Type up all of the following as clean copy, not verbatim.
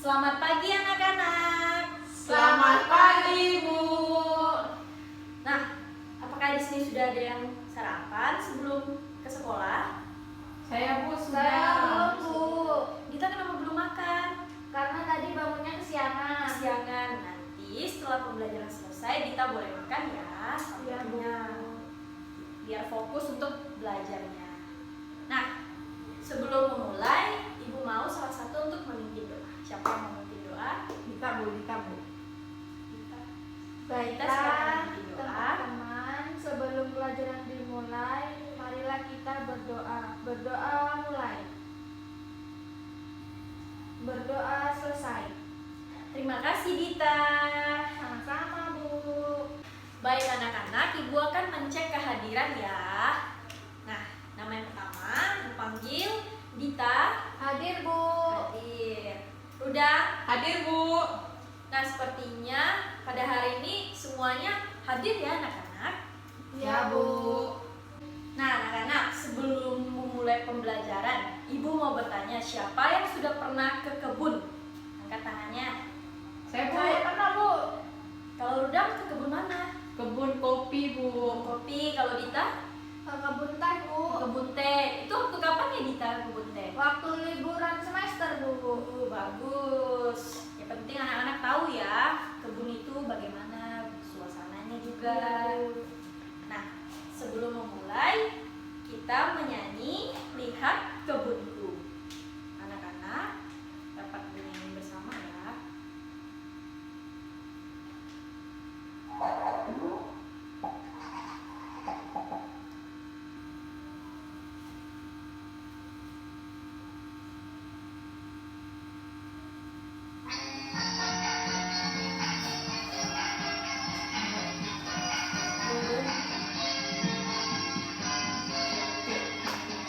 Selamat pagi anak-anak. Selamat pagi, Bu. Nah, apakah di sini sudah ada yang sarapan sebelum ke sekolah? Saya, Bu, sudah. Saya belum, Bu. Kita kenapa belum makan? Karena tadi bangunnya kesiangan. Kesiangan. Nanti setelah pembelajaran selesai, kita boleh makan ya. Iya, Bu. Biar fokus untuk belajarnya. Nah, sebelum memulai, Ibu mau salah satu untuk memimpin doa. Siapa yang mau memimpin doa? Dita, Bu. Kita. Baiklah, teman-teman, sebelum pelajaran dimulai, marilah kita berdoa. Berdoa mulai. Berdoa selesai. Terima kasih Dita. Sama-sama, Bu. Baik anak-anak, Ibu akan mencek kehadiran ya. Nah, nama yang pertama dipanggil Dita. Hadir, Bu. Hadir. Udah. Hadir, Bu. Nah, sepertinya pada hari ini semuanya hadir ya anak-anak. Ya, Bu. Nah anak-anak, sebelum memulai pembelajaran, Ibu mau bertanya siapa yang sudah pernah ke kebun? Angkat tangannya. Saya, Bu. Saya pernah, Bu. Kalau Rudam ke kebun mana? Kebun kopi, Bu. Kopi. Kalau Dita? Ke kebun teh, Bu. Kebun teh. Itu waktu kapan ya Dita kebun teh? Waktu liburan semester, Bu. Bagus. Yang penting anak-anak tahu ya kebun itu bagaimana suasananya juga. Iya, Bu. Nah, sebelum memulai kita menyanyi Lihat Kebunku. Anak-anak dapat bernyanyi bersama ya.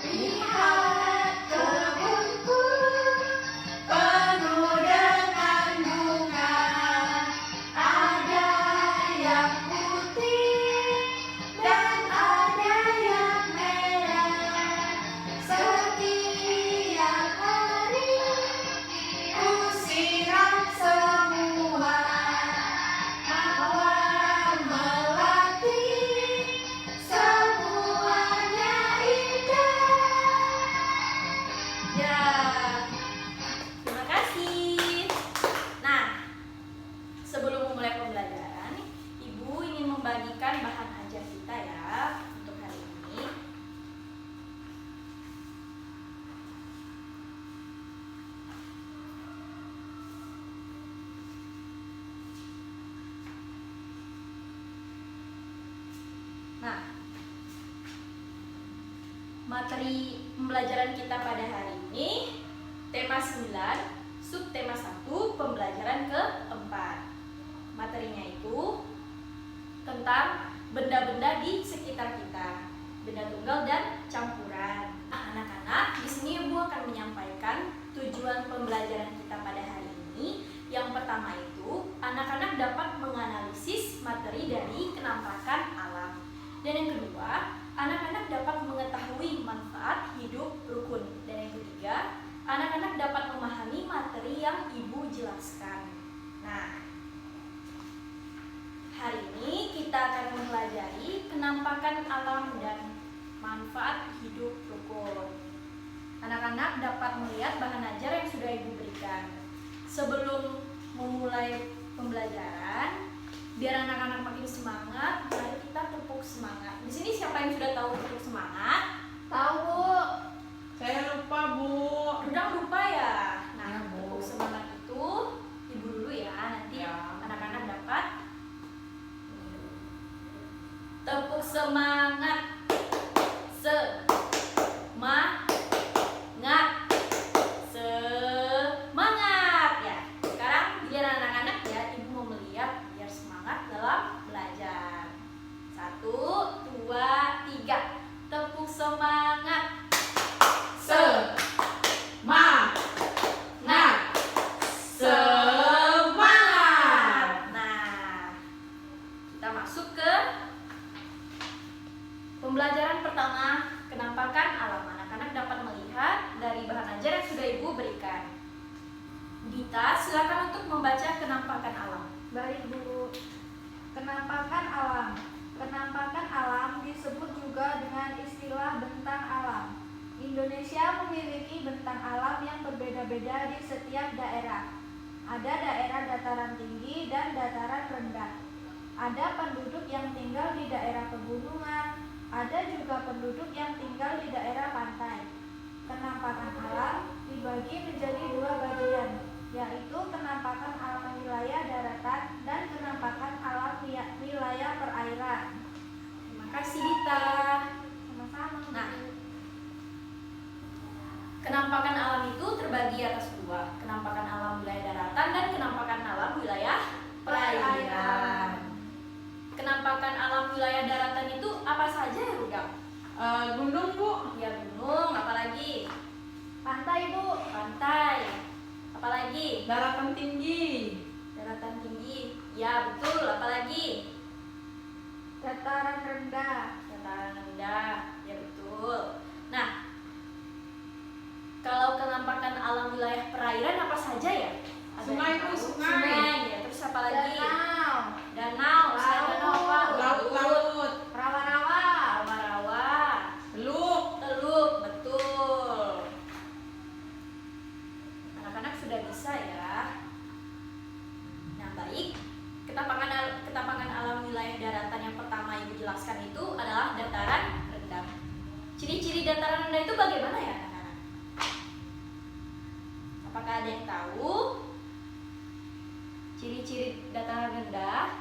Lihat kebunku Penuh dengan bunga, ada yang putih dan ada yang merah. Setiap hari ku siram semua, mawar melati semuanya indah. Ya. Terima kasih. Nah, sebelum memulai pembelajaran, Ibu ingin membagikan bahan ajar kita ya untuk hari ini. Nah, materi pembelajaran kita pada hari ini tema 9, subtema 1, pembelajaran keempat. Materinya itu tentang benda-benda di sekitar kita, benda tunggal dan campuran. Nah, anak-anak, di sini Ibu akan menyampaikan tujuan pembelajaran kita pada hari ini. Yang pertama itu, anak-anak dapat menganalisis materi dari kenampakan alam. Dan yang kedua, anak-anak dapat mengetahui manfaat hidup rukun. Dan yang ketiga, anak-anak dapat memahami materi yang Ibu jelaskan. Nah, hari ini kita akan mempelajari kenampakan alam dan manfaat hidup rukun. Anak-anak dapat melihat bahan ajar yang sudah Ibu berikan. Sebelum memulai pembelajaran, biar anak-anak makin semangat, mari kita tepuk semangat. Di sini siapa yang sudah tahu tepuk semangat? Tahu, Bu. Saya lupa, Bu. Udah lupa ya? Nah, Ya, Bu. tepuk semangat itu Ibu dulu ya, nanti Ya. anak-anak dapat. Tepuk semangat. Semangat. Semangat ya. Sekarang biar anak-anak ya, Ibu mau melihat biar semangat dalam belajar. 1, 2, 3. Tepuk semangat. Dita, silakan untuk membaca kenampakan alam. Baik Bu. Kenampakan alam. Kenampakan alam disebut juga dengan istilah bentang alam. Indonesia memiliki bentang alam yang berbeda-beda di setiap daerah. Ada daerah dataran tinggi dan dataran rendah. Ada penduduk yang tinggal di daerah pegunungan, ada juga penduduk yang tinggal di daerah pantai. Kenampakan alam dibagi menjadi dua bagian, yaitu kenampakan alam wilayah daratan dan kenampakan alam wilayah perairan. Terima kasih Dita. Sama-sama. Nah, kenampakan alam itu terbagi atas dua, kenampakan alam wilayah daratan dan kenampakan alam wilayah perairan. Kenampakan alam wilayah daratan itu apa saja ya Rudang? Gunung Bu. Ya gunung, apalagi? Pantai Bu. Pantai, apalagi? Daratan tinggi. Daratan tinggi, ya betul, apalagi? Dataran rendah. Dataran rendah, ya betul. Nah, kalau kenampakan alam wilayah perairan apa saja ya? Ada Sungai, yang Bu, tahu? sungai. Sungai, ya. Terus apa lagi? Danau. Danau, selain danau apa? Laut-laut. Rawa-rawa. Rawa-rawa, Teluk. teluk, betul. Anak-anak sudah bisa ya. Nah baik, kenampakan alam wilayah daratan yang pertama Ibu jelaskan itu adalah dataran rendah. Ciri-ciri dataran rendah itu bagaimana ya anak-anak? Apakah ada yang tahu? Ciri-ciri dataran rendah?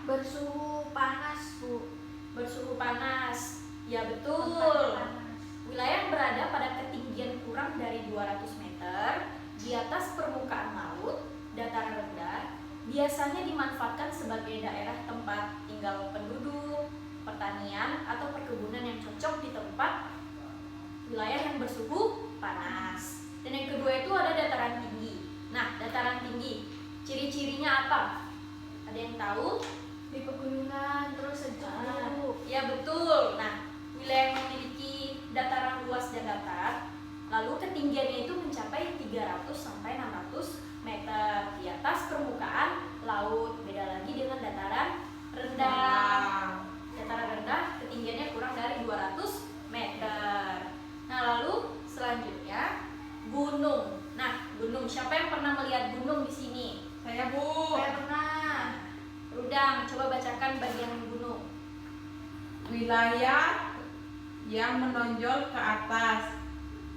Bersuhu panas Bu. Bersuhu panas. Ya Tempat betul. panas. Wilayah yang berada pada ketinggian kurang dari 200 meter di atas permukaan laut, dataran rendah, biasanya dimanfaatkan sebagai daerah tempat tinggal penduduk, pertanian, atau perkebunan yang cocok di tempat wilayah yang bersuhu panas. Dan yang kedua itu ada dataran tinggi. Nah, dataran tinggi, ciri-cirinya apa? Ada yang tahu? Di pegunungan terus sejuk Bu. Ya betul. Nah, wilayah yang memiliki dataran luas dan datar, lalu ketinggiannya itu mencapai 300 sampai 600 meter di atas permukaan laut. Beda lagi dengan dataran rendah. Dataran rendah ketinggiannya kurang dari 200 meter. Nah, lalu selanjutnya gunung. Nah, gunung. Siapa yang pernah melihat gunung di sini? Saya Bu. Saya pernah. Rudang, coba bacakan bagian gunung. Wilayah yang menonjol ke atas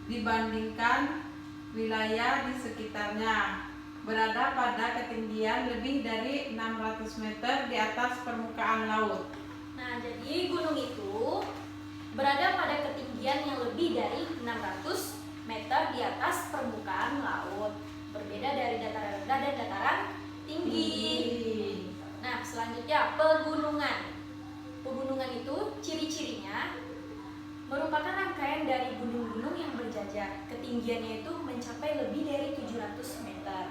dibandingkan wilayah di sekitarnya, berada pada ketinggian lebih dari 600 meter di atas permukaan laut. Nah, jadi gunung itu berada pada ketinggian yang lebih dari 600 meter di atas permukaan laut. Berbeda dari dataran rendah dan dataran tinggi. Nah, selanjutnya pegunungan. Pegunungan itu ciri-cirinya merupakan rangkaian dari gunung-gunung yang berjajar. Ketinggiannya itu mencapai lebih dari 700 meter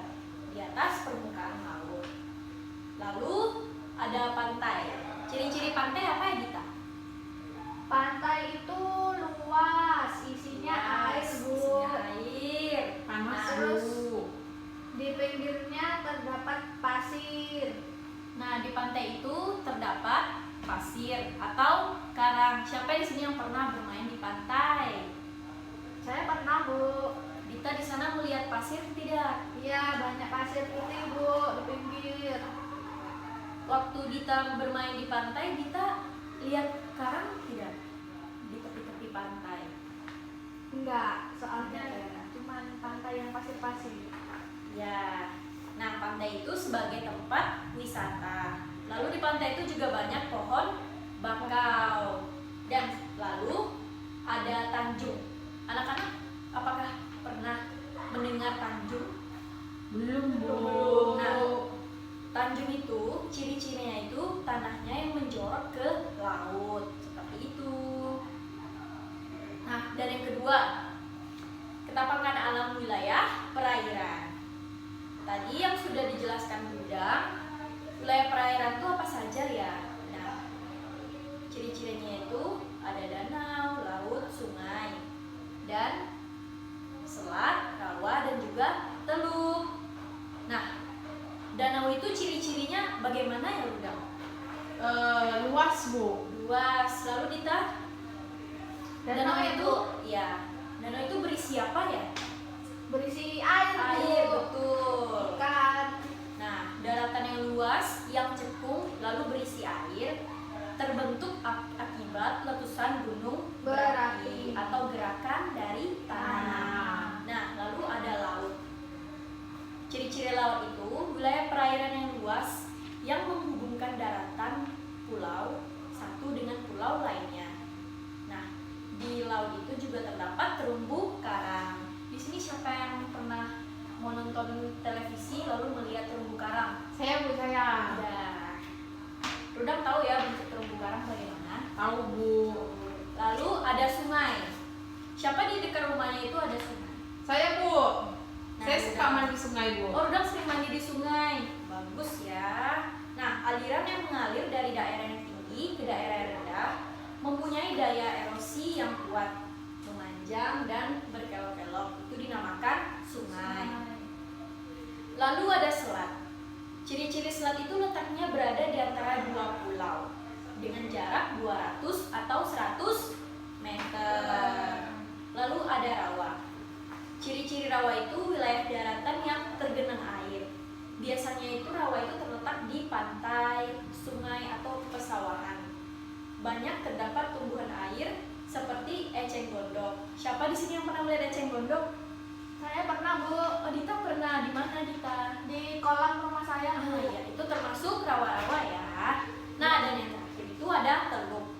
di atas permukaan laut. Lalu ada pantai. Ciri-ciri pantai apa ya Gita? Pantai itu luas, isinya air Bu. Isinya air. Panas Terus Bu. di pinggirnya terdapat pasir. Nah, di pantai itu terdapat pasir atau karang. Siapa di sini yang pernah bermain di pantai? Saya pernah Bu. Dita di sana melihat pasir tidak? Iya, banyak pasir putih Bu di pinggir. Waktu Dita bermain di pantai, Dita lihat karang tidak di tepi-tepi pantai? Enggak, soalnya Enggak ya. cuman pantai yang pasir-pasir. Ya. Nah, pantai itu sebagai tempat wisata. Lalu di pantai itu juga banyak pohon bakau. Dan lalu ada tanjung. Anak-anak, apakah pernah mendengar tanjung? Belum Bu. Nah, tanjung itu ciri-cirinya itu tanahnya yang menjorok ke laut, seperti itu. Nah, dan yang kedua, kenampakan alam wilayah perairan. Tadi yang sudah dijelaskan Budang, wilayah perairan itu apa saja ya? Nah, ciri-cirinya itu ada danau, laut, sungai, dan selat, rawa, dan juga teluk. berisi apa ya? Berisi air, Bu. Air, betul. Ikan. Nah, daratan yang luas, yang cekung, lalu berisi air, terbentuk akibat letusan gunung berapi atau gerakan dari tanah. Nah, lalu ada laut. Ciri-ciri laut itu wilayah perairan yang luas yang menghubungkan daratan pulau satu dengan pulau lainnya. Nah, di laut itu juga terdapat terumbu karang. Di sini siapa yang pernah mau nonton televisi lalu melihat terumbu karang? Saya, Bu, saya. Ya. Rudam tahu ya bentuk terumbu karang bagaimana? Tahu, Bu. Lalu ada sungai. Siapa di dekat rumahnya itu ada sungai? Saya, Bu. Nah, Saya suka Rudam. mandi sungai, Bu. Oh, Rudam sering mandi di sungai. Bagus ya. Nah, aliran yang mengalir dari daerah yang tinggi ke daerah yang rendah mempunyai daya erosi yang kuat, memanjang dan berkelok-kelok. Itu dinamakan sungai. Lalu ada selat. Ciri-ciri selat itu letaknya berada di antara dua pulau dengan jarak 200 atau 100 meter. Lalu ada rawa. Ciri-ciri rawa itu wilayah daratan yang tergenang air. Biasanya itu rawa itu terletak di pantai, sungai atau pesawahan. Banyak terdapat tumbuhan air seperti eceng gondok. Siapa di sini yang pernah melihat eceng gondok? Saya pernah, Bu. Oh, Dita pernah. Di mana Dita? Di kolam rumah saya, Ah, Bu. ya, itu termasuk rawa-rawa ya. Nah, dan yang terakhir itu ada teluk.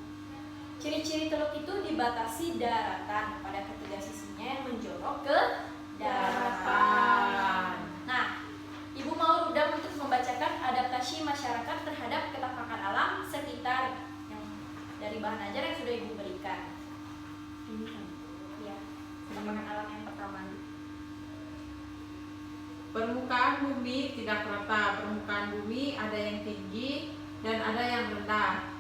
Ciri-ciri teluk itu dibatasi daratan pada ketiga sisinya yang menjorok ke daratan. Nah, Ibu mau Rudam untuk membacakan adaptasi masyarakat terhadap ketampakan alam sekitar yang dari bahan ajar yang sudah Ibu berikan. Ini kan, ya, ketampakan alam yang pertama. Permukaan bumi tidak rata. Permukaan bumi ada yang tinggi dan ada yang rendah.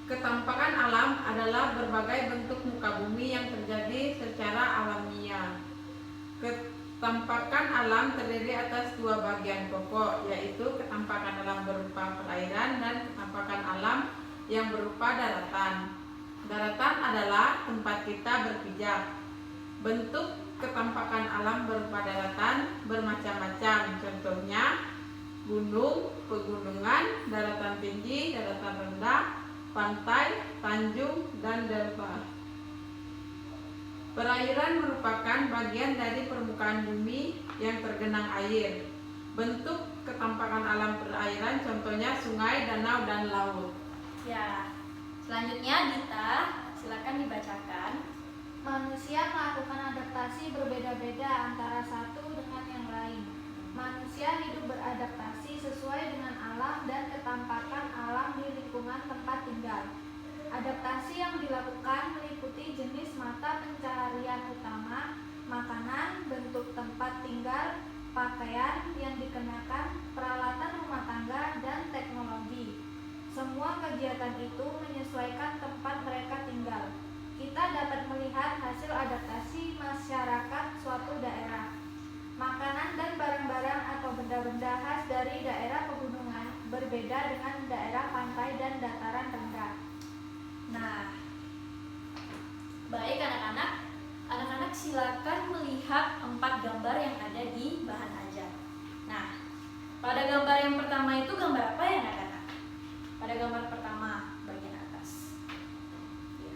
Ketampakan alam adalah berbagai bentuk muka bumi yang terjadi secara alamiah. Ketampakan alam terdiri atas dua bagian pokok, yaitu ketampakan alam berupa perairan dan ketampakan alam yang berupa daratan. Daratan adalah tempat kita berpijak. Bentuk ketampakan alam berupa daratan bermacam-macam, contohnya gunung, pegunungan, daratan tinggi, daratan rendah, pantai, tanjung, dan delta. Perairan merupakan bagian dari permukaan bumi yang tergenang air. Bentuk ketampakan alam perairan contohnya sungai, danau, dan laut. Ya, selanjutnya Dita, silakan dibacakan. Manusia melakukan adaptasi berbeda-beda antara satu dengan yang lain. Manusia hidup beradaptasi sesuai dengan alam dan ketampakan alam di lingkungan tempat tinggal. Adaptasi yang dilakukan meliputi jenis mata pencaharian utama, makanan, bentuk tempat tinggal, pakaian yang dikenakan, peralatan rumah tangga, dan teknologi. Semua kegiatan itu menyesuaikan tempat mereka tinggal. Kita dapat melihat hasil adaptasi masyarakat suatu daerah. Makanan dan barang-barang atau benda-benda khas dari daerah pegunungan berbeda dengan daerah pantai dan dataran rendah. Nah, baik anak-anak. Anak-anak silakan melihat 4 gambar yang ada di bahan ajar. Nah, pada gambar yang pertama itu gambar apa ya anak-anak? Pada gambar pertama bagian atas. Ya.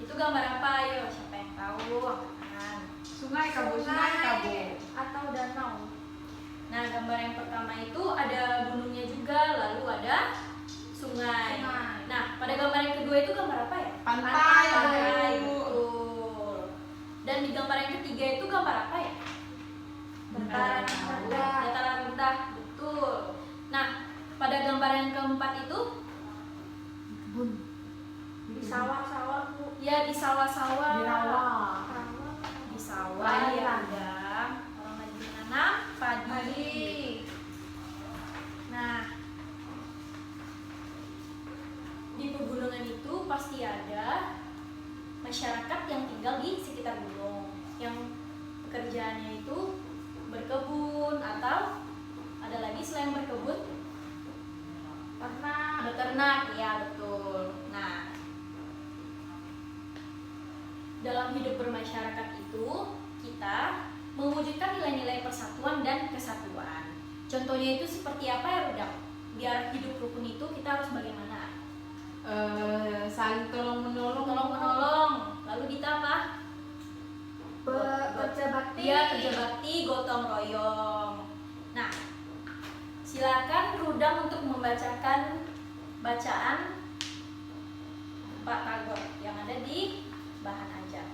Itu gambar apa? Ayo, siapa yang tahu? Angkat tangan. Sungai, Kabu, sungai, Kabu. Atau danau. Nah, gambar yang pertama itu ada gunungnya juga, lalu ada sungai. Nah, pada gambar yang kedua itu gambar apa ya? Pantai, Pantai, Bu. betul. Dan di gambar yang ketiga itu gambar apa ya? Dataran rendah. Dataran rendah, betul. Nah, pada gambar yang keempat itu Di sawah-sawah, Bu. ya di sawah-sawah. Di rawa. Di sawah Padi. ya Rudam. Orang lagi menanam padi. Nah, di pegunungan itu pasti ada masyarakat yang tinggal di sekitar gunung, yang pekerjaannya itu berkebun atau ada lagi selain berkebun Ternak. beternak, ya betul. Nah, dalam hidup bermasyarakat itu kita mewujudkan nilai-nilai persatuan dan kesatuan. Contohnya itu seperti apa ya Rudam? Biar hidup rukun itu kita harus bagaimana? Saling tolong menolong. Tolong menolong. Lalu kita apa? Bekerja bakti. Iya, kerja bakti, gotong royong. Nah, silakan Rudam untuk membacakan bacaan Pak Tagor yang ada di bahan ajar.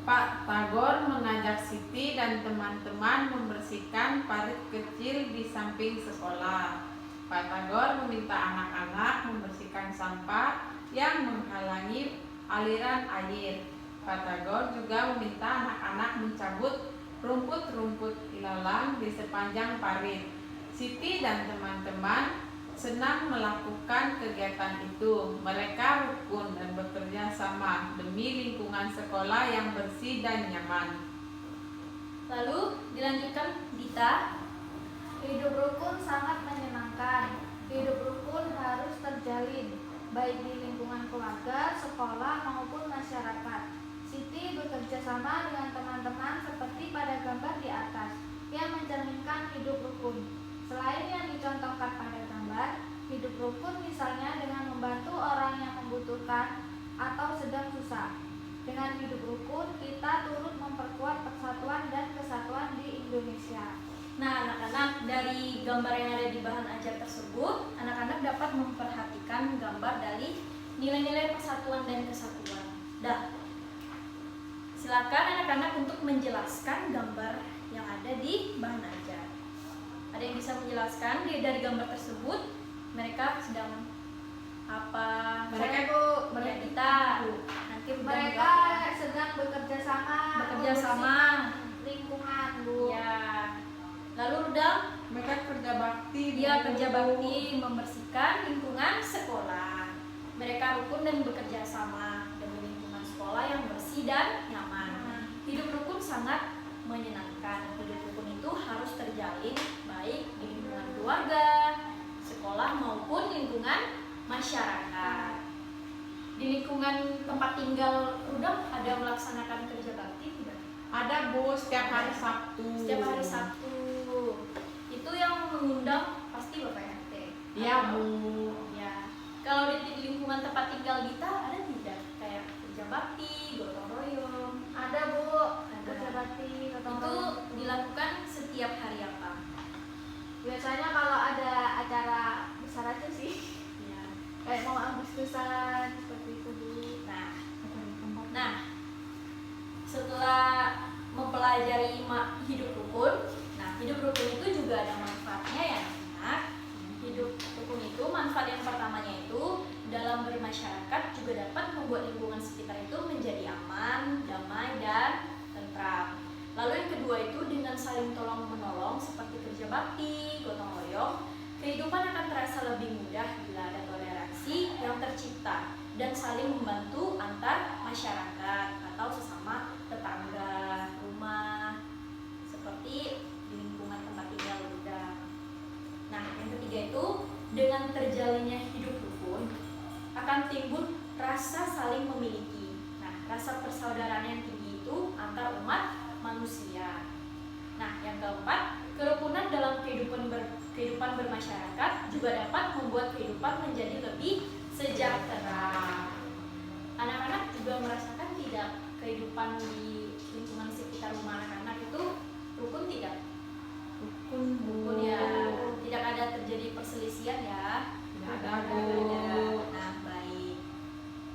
Pak Tagor mengajak Siti dan teman-teman membersihkan parit kecil di samping sekolah. Pak Tagor meminta anak-anak membersihkan sampah yang menghalangi aliran air. Pak Tagor juga meminta anak-anak mencabut rumput-rumput ilalang di sepanjang parit. Siti dan teman-teman senang melakukan kegiatan itu. Mereka rukun dan bekerja sama demi lingkungan sekolah yang bersih dan nyaman. Lalu dilanjutkan Dita. Hidup rukun sangat menyenangkan. Hidup rukun harus terjalin, baik di lingkungan keluarga, sekolah, maupun masyarakat. Siti bekerja sama dengan teman-teman seperti pada gambar di atas, yang mencerminkan hidup rukun. Selain yang dicontohkan pada gambar, hidup rukun misalnya dengan membantu orang yang membutuhkan atau sedang susah. Dengan hidup rukun, kita turut memperkuat persatuan dan kesatuan di Indonesia. Nah, anak-anak, dari gambar yang ada di bahan ajar tersebut, anak-anak dapat memperhatikan gambar dari nilai-nilai persatuan dan kesatuan. Silakan anak-anak untuk menjelaskan gambar yang ada di bahan ajar. Ada yang bisa menjelaskan dari gambar tersebut mereka sedang apa? Mereka Dita. Nanti mereka sedang bekerja sama membersihkan lingkungan, Bu. Ya. Lalu Rudam, Mereka kerja bakti. dia kerja bakti membersihkan lingkungan sekolah. Mereka rukun dan bekerja sama demi lingkungan sekolah yang bersih dan nyaman. Hidup rukun sangat menyenangkan. Hidup rukun itu harus terjalin baik di lingkungan keluarga, sekolah maupun lingkungan masyarakat. Di lingkungan tempat tinggal Rudam ada melaksanakan kerja bakti tidak? Ada, Bu, setiap hari Sabtu. Setiap hari Sabtu. Itu yang mengundang pasti Bapak RT. Iya, Bu. Ya. Kalau di lingkungan tempat tinggal Dita ada tidak? Kayak kerja bakti, gotong royong. Ada, Bu. Ada. Kerja bakti, gotong Itu royong. dilakukan setiap hari apa? Biasanya kalau ada acara besar aja sih, Ya. kayak mau Agustusan seperti itu, Bu. Nah, setelah mempelajari hidup rukun, nah hidup rukun itu juga ada manfaatnya ya anak. Hidup rukun itu manfaat yang pertamanya itu dalam bermasyarakat juga dapat membuat lingkungan sekitar itu menjadi aman, damai, dan tentram. Lalu yang kedua itu dengan saling tolong menolong seperti kerja bakti, gotong royong, kehidupan akan terasa lebih mudah bila ada toleransi yang tercipta dan saling membantu antar masyarakat atau sesama tetangga, rumah, seperti di lingkungan tempat tinggal juga. Nah, yang ketiga itu dengan terjalinnya hidup rukun akan timbul rasa saling memiliki. Nah, rasa persaudaraan yang tinggi itu antar umat manusia. Nah, yang keempat, kerukunan dalam kehidupan bermasyarakat juga dapat membuat kehidupan menjadi lebih sejahtera. Anak-anak juga merasakan tidak kehidupan di lingkungan sekitar rumah anak-anak itu rukun tidak? Rukun ya, tidak ada terjadi perselisihan ya. Tidak ada, Bu. Nah, baik.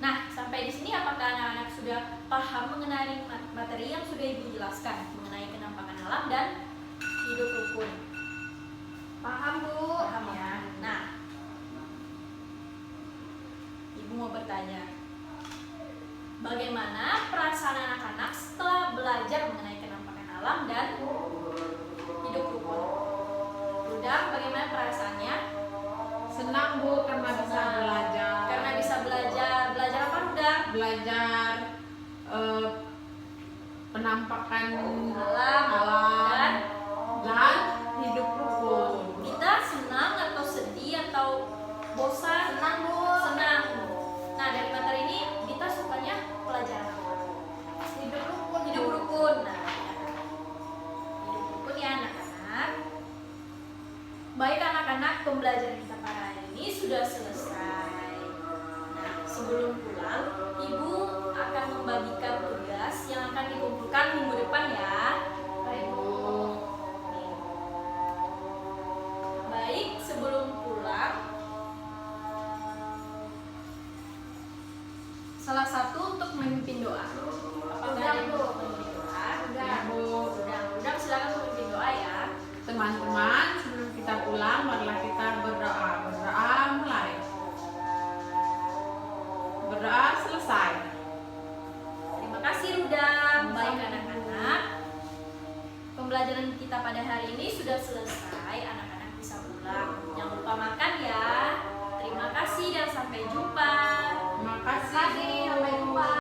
Nah, sampai di sini apakah anak-anak sudah paham mengenai materi yang sudah Ibu jelaskan mengenai kenampakan alam dan hidup rukun? Paham, Bu? Paham ya. Nah, Ibu mau bertanya, bagaimana perasaan anak-anak setelah belajar mengenai kenampakan alam dan hidup rukun? Udah, bagaimana perasaannya? Senang, Bu, karena bisa Senang. belajar. Karena bisa belajar. Belajar apa udah? Belajar penampakan Alam dan hidup rukun. Kita senang atau sedih atau bosan? Senang, Bu. Senang. Nah, dari materi ini kita sukanya pelajaran pembelajaran kita pada hari ini sudah selesai. Anak-anak bisa pulang. Jangan lupa makan ya. Terima kasih dan sampai jumpa.